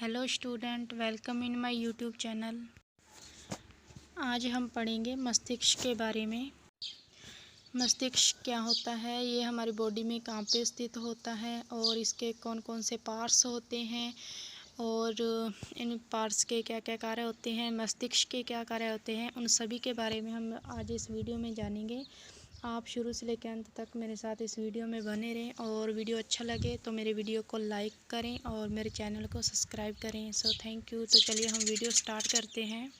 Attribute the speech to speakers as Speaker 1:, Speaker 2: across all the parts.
Speaker 1: Hello student, welcome in my YouTube channel. आज हम पढ़ेंगे मस्तिष्क के बारे में। मस्तिष्क क्या होता है, ये हमारी बॉडी में कहाँ पे स्थित होता है और इसके कौन कौन से पार्ट्स होते हैं और इन पार्ट्स के क्या क्या कार्य होते हैं, मस्तिष्क के क्या कार्य होते हैं, उन सभी के बारे में हम आज इस वीडियो में जानेंगे। आप शुरू से लेकर अंत तक मेरे साथ इस वीडियो में बने रहें और वीडियो अच्छा लगे तो मेरे वीडियो को लाइक करें और मेरे चैनल को सब्सक्राइब करें। So thank you. तो चलिए हम वीडियो स्टार्ट करते हैं।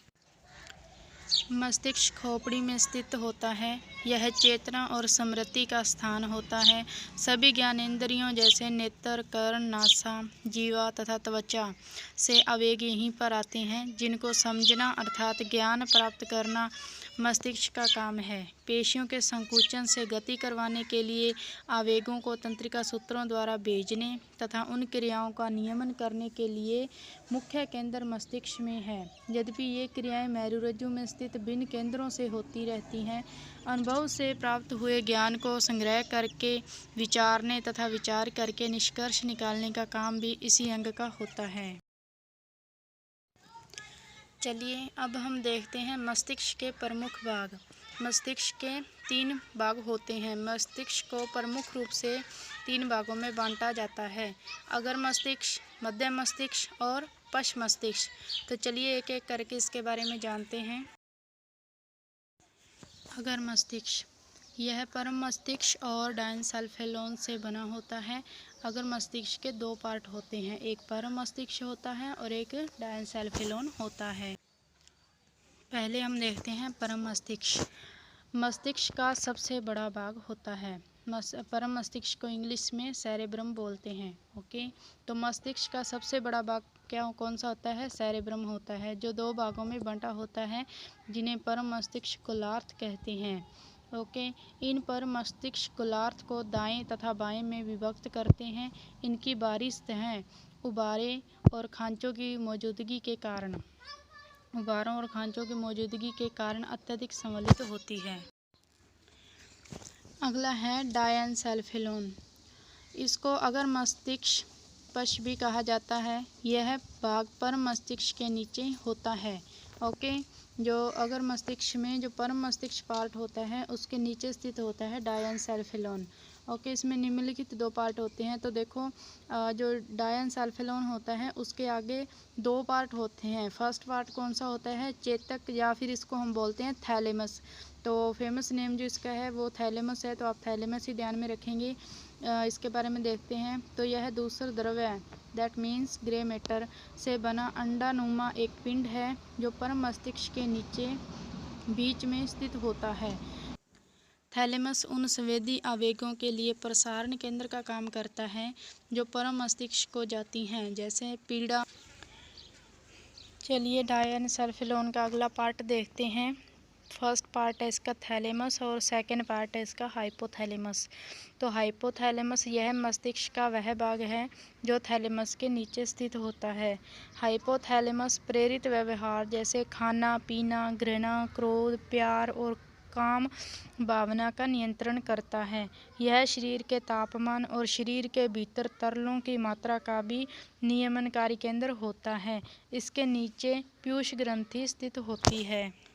Speaker 1: मस्तिष्क खोपड़ी में स्थित होता है। यह चेतना और स्मृति का स्थान होता है। सभी ज्ञानेंद्रियों जैसे नेत्र, कर्ण, नासा, जीवा तथा त्वचा से आवेग यहीं पर आते हैं, जिनको समझना अर्थात ज्ञान प्राप्त करना मस्तिष्क का काम है। पेशियों के संकुचन से गति करवाने के लिए आवेगों को तंत्रिका सूत्रों द्वारा भेजने तथा उन क्रियाओं का नियमन करने के लिए मुख्य केंद्र मस्तिष्क में है। यद्यपि ये क्रियाएं मेरुरज्जु में स्थित भिन्न केंद्रों से होती रहती हैं, अनुभव से प्राप्त हुए ज्ञान को संग्रह करके विचारने तथा विचार करके निष्कर्ष निकालने का काम भी इसी अंग का होता है। चलिए अब हम देखते हैं मस्तिष्क के प्रमुख भाग। मस्तिष्क के 3 भाग होते हैं। मस्तिष्क को प्रमुख रूप से 3 भागों में बांटा जाता है: अगर मस्तिष्क, मध्य मस्तिष्क और पश्च मस्तिष्क। तो चलिए एक एक करके इसके बारे में जानते हैं। अगर मस्तिष्क, यह परम मस्तिष्क और डायनसेल्फेलोन से बना होता है। अगर मस्तिष्क के 2 पार्ट होते हैं, एक परम मस्तिष्क होता है और एक डायनसेल्फेलोन होता है। पहले हम देखते हैं परम मस्तिष्क। मस्तिष्क का सबसे बड़ा भाग होता है। परम मस्तिष्क को इंग्लिश में सेरेब्रम बोलते हैं। ओके, तो मस्तिष्क का सबसे बड़ा भाग कौन सा होता है? सेरेब्रम होता है, जो 2 भागों में बंटा होता है, जिन्हें परम मस्तिष्क गोलार्ध कहते हैं। ओके, इन पर मस्तिष्क गोलार्ध को दाएं तथा बाएं में विभक्त करते हैं। इनकी बाहरी सतहें उभारे और खांचों की मौजूदगी के कारण अत्यधिक संवलित होती है। अगला है डायनसेल्फेलोन। इसको अगर मस्तिष्क पश्च भी कहा जाता है। यह भाग परम मस्तिष्क के नीचे होता है। ओके, जो अगर मस्तिष्क में जो परम मस्तिष्क पार्ट होता है उसके नीचे स्थित होता है डायनसेल्फेलोन। ओके, इसमें निम्नलिखित 2 पार्ट होते हैं। तो देखो, जो डायनसेल्फेलोन होता है उसके आगे 2 पार्ट होते हैं। फर्स्ट पार्ट कौन सा होता है? चेतक, या फिर इसको हम बोलते हैं थैलेमस। तो फेमस नेम जो इसका है वो थैलेमस है, तो आप थैलेमस ही ध्यान में रखेंगे। इसके बारे में देखते हैं। तो यह दूसरा द्रव्य है, दैट मीन्स ग्रे मैटर से बना अंडानुमा एक पिंड है, जो परम मस्तिष्क के नीचे बीच में स्थित होता है। थैलेमस उन संवेदी आवेगों के लिए प्रसारण केंद्र का काम करता है जो परम मस्तिष्क को जाती हैं, जैसे पीड़ा। चलिए डायनसेल्फेलोन का अगला पार्ट देखते हैं। फर्स्ट पार्ट है इसका थैलेमस और सेकंड पार्ट है इसका हाइपोथैलेमस। तो हाइपोथैलेमस यह मस्तिष्क का वह भाग है जो थैलेमस के नीचे स्थित होता है। हाइपोथैलेमस प्रेरित व्यवहार जैसे खाना पीना, घृणा, क्रोध, प्यार और काम भावना का नियंत्रण करता है। यह शरीर के तापमान और शरीर के भीतर तरलों की मात्रा का भी नियमनकारी केंद्र होता है। इसके नीचे पीयूष ग्रंथि स्थित होती है।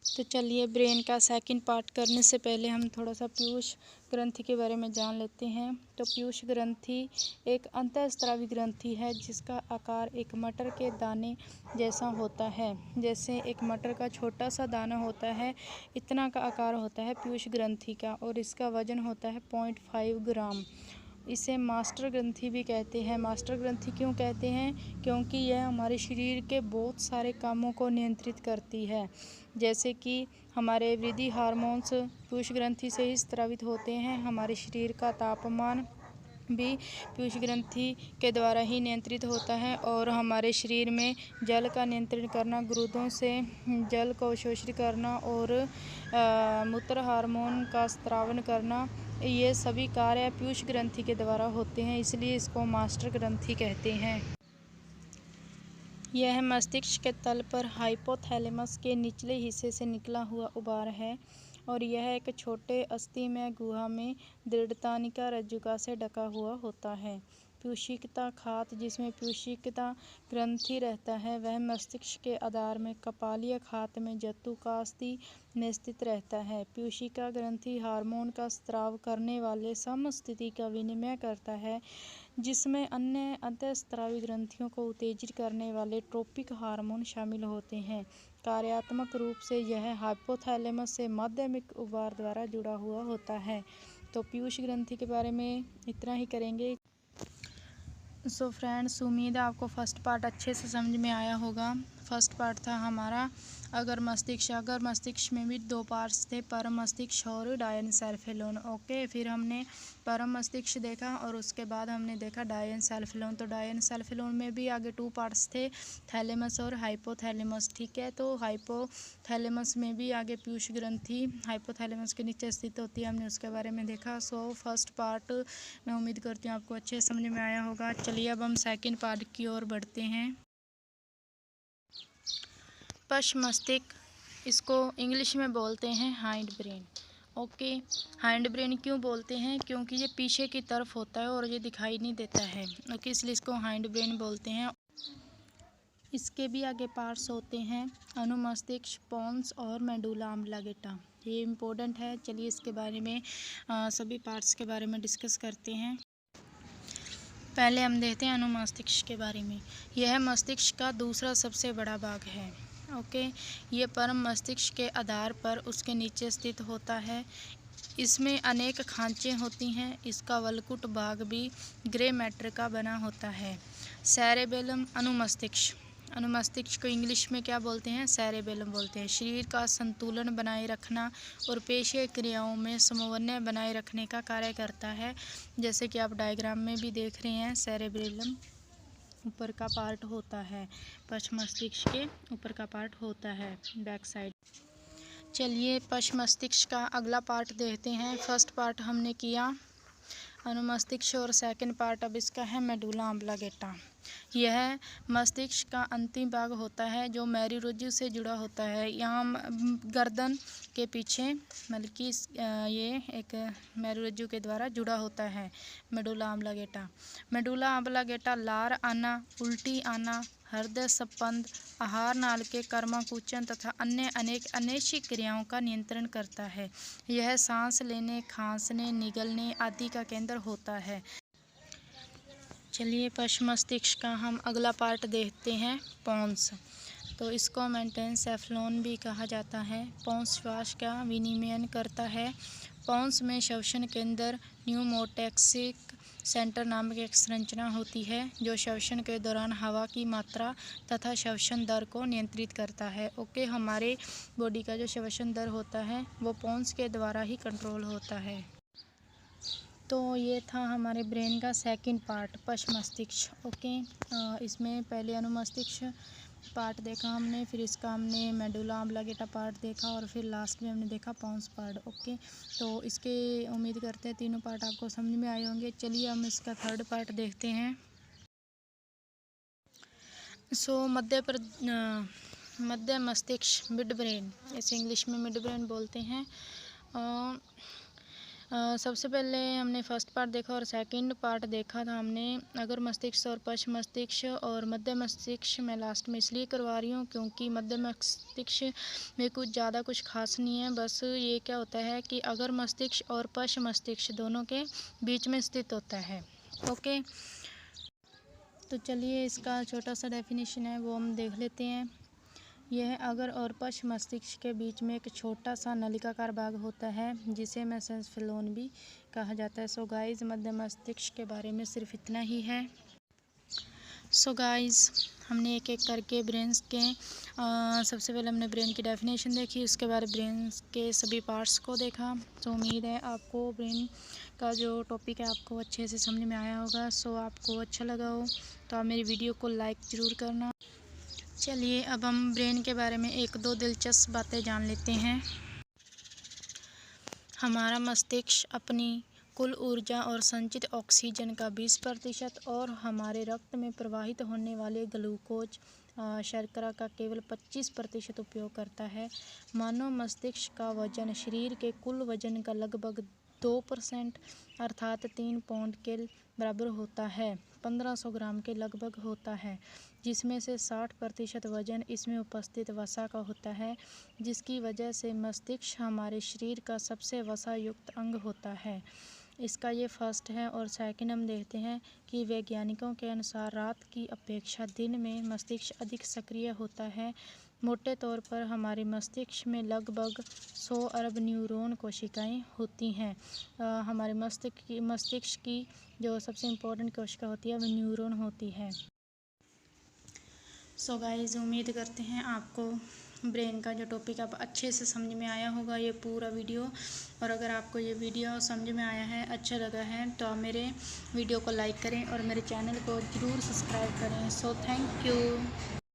Speaker 1: तो चलिए ब्रेन का सेकंड पार्ट करने से पहले हम थोड़ा सा पीयूष ग्रंथि के बारे में जान लेते हैं। तो पीयूष ग्रंथि एक अंतःस्रावी ग्रंथि है जिसका आकार एक मटर के दाने जैसा होता है। जैसे एक मटर का छोटा सा दाना होता है, इतना का आकार होता है पीयूष ग्रंथि का, और इसका वजन होता है 0.5 ग्राम। इसे मास्टर ग्रंथि भी कहते हैं। मास्टर ग्रंथि क्यों कहते हैं? क्योंकि यह हमारे शरीर के बहुत सारे कामों को नियंत्रित करती है, जैसे कि हमारे वृद्धि हार्मोन्स पीयूष ग्रंथि से ही स्रावित होते हैं। हमारे शरीर का तापमान भी पीयूष ग्रंथि के द्वारा ही नियंत्रित होता है, और हमारे शरीर में जल का नियंत्रण करना, गुर्दों से जल को अवशोषित करना और मूत्र हार्मोन का स्रावन करना, ये सभी कार्य पीयूष ग्रंथि के द्वारा होते हैं, इसलिए इसको मास्टर ग्रंथि कहते हैं। यह मस्तिष्क के तल पर हाइपोथैलेमस के निचले हिस्से से निकला हुआ उभार है, और यह एक छोटे अस्थिमय गुहा में दृढ़तानिका रज्जुका से ढका हुआ होता है। प्यूषिकता खात जिसमें प्यूषिकता ग्रंथि रहता है वह मस्तिष्क के आधार में कपालीय खात में जत्तुकास्थि में स्थित रहता है। प्यूषिका ग्रंथि हार्मोन का स्राव करने वाले समस्थिति का विनिमय करता है जिसमें अन्य अंतःस्रावी ग्रंथियों को उत्तेजित करने वाले ट्रोपिक हार्मोन शामिल होते हैं। कार्यात्मक रूप से यह हाइपोथैलेमस से माध्यमिक उभार द्वारा जुड़ा हुआ होता है। तो पीयूष ग्रंथि के बारे में इतना ही करेंगे। सो फ्रेंड्स, उम्मीद है आपको फर्स्ट पार्ट अच्छे से समझ में आया होगा। फर्स्ट पार्ट था हमारा अगर मस्तिष्क में भी दो पार्ट्स थे, परम मस्तिष्क और डायनसेफेलोन। ओके, फिर हमने परम मस्तिष्क देखा और उसके बाद हमने देखा डायनसेफेलोन। तो डायनसेफेलोन में भी आगे टू पार्ट्स थे, थैलेमस और हाइपोथैलेमस। ठीक है, तो हाइपोथैलेमस में भी आगे पीयूष ग्रंथि हाइपोथैलेमस के नीचे स्थित होती है, हमने उसके बारे में देखा। सो फर्स्ट पार्ट मैं उम्मीद करती हूँ आपको अच्छे समझ में आया होगा। चलिए अब हम सेकंड पार्ट की ओर बढ़ते हैं। पश्च मस्तिष्क, इसको इंग्लिश में बोलते हैं hind brain. Okay, hind brain क्यों बोलते हैं? क्योंकि ये पीछे की तरफ होता है और ये दिखाई नहीं देता है। ओके, इसलिए इसको हाइंड ब्रेन बोलते हैं। इसके भी आगे पार्ट्स होते हैं, अनुमस्तिष्क, पोन्स और मेडुला ऑब्लिंगेटा। ये इम्पोर्टेंट है। चलिए इसके बारे में सभी पार्ट्स के बारे में डिस्कस करते हैं। पहले हम देखते हैं अनुमस्तिष्क के बारे में। यह मस्तिष्क का दूसरा सबसे बड़ा भाग है। ओके, ये परम मस्तिष्क के आधार पर उसके नीचे स्थित होता है। इसमें अनेक खांचे होती हैं। इसका वलकुट भाग भी ग्रे मैटर का बना होता है। सेरेबेलम, अनुमस्तिष्क को इंग्लिश में क्या बोलते हैं? सेरेबेलम बोलते हैं। शरीर का संतुलन बनाए रखना और पेशीय क्रियाओं में समन्वय बनाए रखने का कार्य करता है। जैसे कि आप डायग्राम में भी देख रहे हैं, सेरेबेलम ऊपर का पार्ट होता है, पश्च मस्तिष्क के ऊपर का पार्ट होता है, बैक साइड। चलिए पश्च मस्तिष्क का अगला पार्ट देखते हैं। फर्स्ट पार्ट हमने किया अनुमस्तिष्क और सेकंड पार्ट अब इसका है मेडुला ऑब्लिंगेटा। यह मस्तिष्क का अंतिम भाग होता है जो मेरुरज्जु से जुड़ा होता है। यहाँ गर्दन के पीछे मतलब कि ये एक मेरुरज्जु के द्वारा जुड़ा होता है मेडुला ऑब्लिंगेटा। मेडुला ऑब्लिंगेटा लार आना, उल्टी आना, हृदय स्पंद, आहार नाल के कर्माकुंचन तथा अन्य अनेक अनैच्छिक क्रियाओं का नियंत्रण करता है। यह सांस लेने, खांसने, निगलने आदि का केंद्र होता है। चलिए पश्च मस्तिष्क का हम अगला पार्ट देखते हैं, पोन्स। तो इसको मेंटेनसेफेलोन भी कहा जाता है। पोन्स श्वास का विनियमन करता है। पोन्स में श्वसन केंद्र न्यूमोटैक्सिक सेंटर नामक एक संरचना होती है जो श्वसन के दौरान हवा की मात्रा तथा श्वसन दर को नियंत्रित करता है। ओके, हमारे बॉडी का जो श्वसन दर होता है वो पोन्स के द्वारा ही कंट्रोल होता है। तो ये था हमारे ब्रेन का सेकंड पार्ट, पश्च मस्तिष्क। ओके, इसमें पहले अनुमस्तिष्क पार्ट देखा हमने, फिर इसका हमने मेडुला ऑब्लिंगेटा पार्ट देखा और फिर लास्ट में हमने देखा पोन्स पार्ट। ओके, तो इसके उम्मीद करते हैं तीनों पार्ट आपको समझ में आए होंगे। चलिए हम इसका थर्ड पार्ट देखते हैं। सो मध्य मस्तिष्क, मिड ब्रेन, इसे इंग्लिश में मिड ब्रेन बोलते हैं। सबसे पहले हमने फर्स्ट पार्ट देखा और सेकंड पार्ट देखा था हमने अगर मस्तिष्क और पश्च मस्तिष्क, और मध्य मस्तिष्क मैं लास्ट में इसलिए करवा रही हूँ क्योंकि मध्य मस्तिष्क में कुछ ज़्यादा कुछ खास नहीं है। बस ये क्या होता है कि अगर मस्तिष्क और पश्च मस्तिष्क दोनों के बीच में स्थित होता है। ओके, तो चलिए इसका छोटा सा डेफिनेशन है वो हम देख लेते हैं। यह अगर और पश्च मस्तिष्क के बीच में एक छोटा सा नलिकाकार भाग होता है जिसे मेसेंसेफेलोन भी कहा जाता है। सो गाइस, मध्य मस्तिष्क के बारे में सिर्फ इतना ही है। सो गाइस, हमने एक एक करके ब्रेन्स के सबसे पहले हमने ब्रेन की डेफिनेशन देखी, उसके बाद ब्रेन के सभी पार्ट्स को देखा। तो उम्मीद है आपको ब्रेन का जो टॉपिक है आपको अच्छे से समझ में आया होगा। सो आपको अच्छा लगा हो तो आप मेरी वीडियो को लाइक ज़रूर करना। चलिए अब हम ब्रेन के बारे में एक दो दिलचस्प बातें जान लेते हैं। हमारा मस्तिष्क अपनी कुल ऊर्जा और संचित ऑक्सीजन का 20% और हमारे रक्त में प्रवाहित होने वाले ग्लूकोज शर्करा का केवल 25% उपयोग करता है। मानव मस्तिष्क का वजन शरीर के कुल वजन का लगभग 2% अर्थात 3 पाउंड के बराबर होता है। 1500 ग्राम के लगभग होता है, जिसमें से 60% वजन इसमें उपस्थित वसा का होता है, जिसकी वजह से मस्तिष्क हमारे शरीर का सबसे वसा युक्त अंग होता है। इसका ये फर्स्ट है। और सेकंड हम देखते हैं कि वैज्ञानिकों के अनुसार रात की अपेक्षा दिन में मस्तिष्क अधिक सक्रिय होता है। मोटे तौर पर हमारे मस्तिष्क में लगभग 100 अरब न्यूरॉन कोशिकाएं होती हैं। हमारे मस्तिष्क की जो सबसे इम्पोर्टेंट कोशिका होती है वह न्यूरॉन होती है। सो गाइस, उम्मीद करते हैं आपको ब्रेन का जो टॉपिक अब अच्छे से समझ में आया होगा ये पूरा वीडियो। और अगर आपको ये वीडियो समझ में आया है, अच्छा लगा है, तो आप मेरे वीडियो को लाइक करें और मेरे चैनल को ज़रूर सब्सक्राइब करें। So thank you.